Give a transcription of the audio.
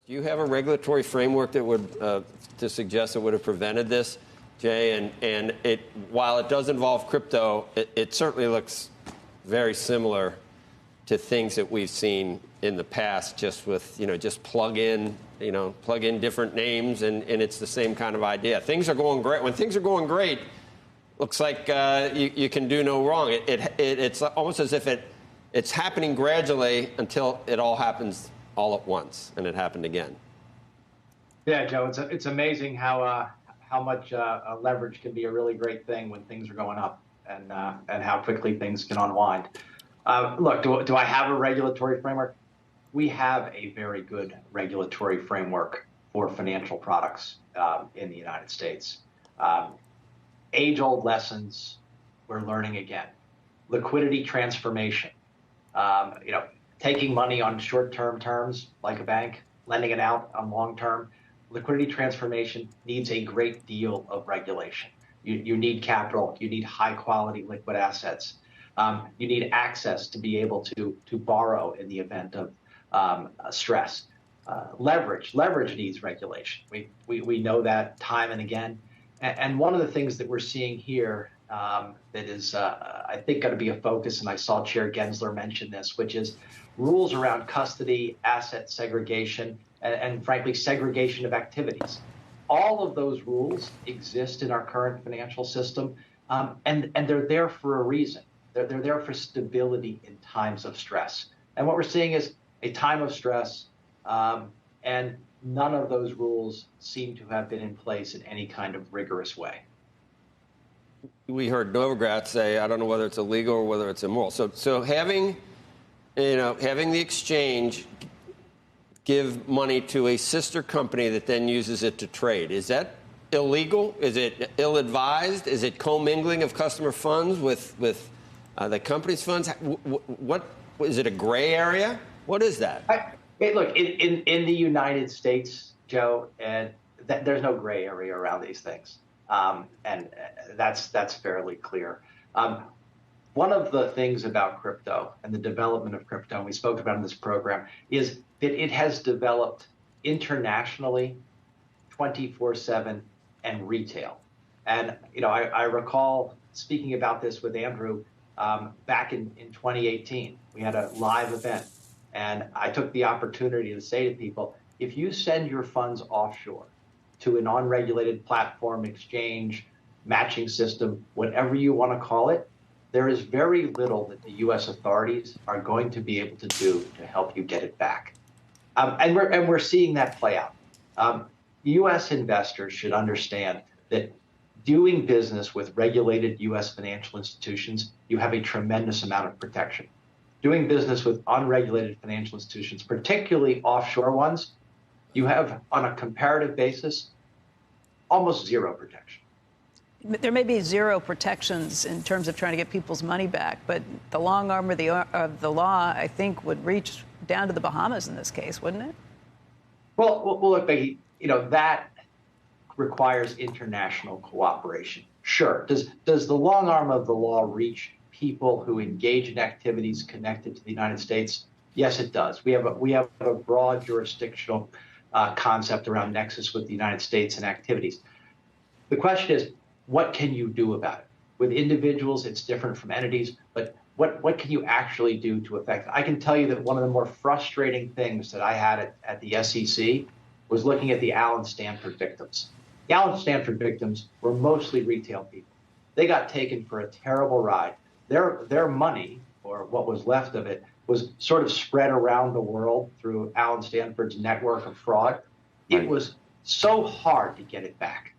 Do you have a regulatory framework that would to suggest it would have prevented this, Jay? And while it does involve crypto, it certainly looks very similar to things that we've seen in the past, just with, just plug in different names, and it's the same kind of idea. Things are going great. When things are going great, looks like you can do no wrong. It's almost as if it's happening gradually until it all happens all at once, and it happened again. Yeah, Joe, it's amazing how much leverage can be a really great thing when things are going up, and how quickly things can unwind. Look, do I have a regulatory framework? We have a very good regulatory framework for financial products in the United States. Age-old lessons we're learning again. Liquidity transformation. Taking money on short-term terms like a bank, lending it out on long-term. Liquidity transformation needs a great deal of regulation. You need capital. You need high-quality liquid assets. You need access to be able to borrow in the event of stress. Leverage needs regulation. We know that time and again. And one of the things that we're seeing here that is, I think, going to be a focus, and I saw Chair Gensler mention this, which is rules around custody, asset segregation, and frankly, segregation of activities. All of those rules exist in our current financial system, and they're there for a reason. They're there for stability in times of stress. And what we're seeing is a time of stress, and none of those rules seem to have been in place in any kind of rigorous way. We heard Novogratz say, I don't know whether it's illegal or whether it's immoral. So having the exchange give money to a sister company that then uses it to trade, is that illegal? Is it ill-advised? Is it commingling of customer funds with the company's funds? What is it, a gray area? What is that? Look, in the United States, Joe, there's no gray area around these things, and that's fairly clear. One of the things about crypto and the development of crypto, and we spoke about in this program, is that it has developed internationally, 24/7, and retail. And I recall speaking about this with Andrew back in 2018. We had a live event, and I took the opportunity to say to people, if you send your funds offshore to an unregulated platform, exchange, matching system, whatever you want to call it, there is very little that the U.S. authorities are going to be able to do to help you get it back. And we're seeing that play out. U.S. investors should understand that doing business with regulated U.S. financial institutions, you have a tremendous amount of protection. Doing business with unregulated financial institutions, particularly offshore ones, you have, on a comparative basis, almost zero protection. There may be zero protections in terms of trying to get people's money back, but the long arm of the law, I think, would reach down to the Bahamas in this case, wouldn't it? Well, look, Becky, that requires international cooperation. Sure. Does the long arm of the law reach people who engage in activities connected to the United States? Yes, it does. We have a broad jurisdictional concept around nexus with the United States and activities. The question is, what can you do about it? With individuals, it's different from entities, but what can you actually do to affect it? I can tell you that one of the more frustrating things that I had at the SEC was looking at the Allen Stanford victims. The Allen Stanford victims were mostly retail people. They got taken for a terrible ride. Their money, or what was left of it, was sort of spread around the world through Allen Stanford's network of fraud. It was so hard to get it back.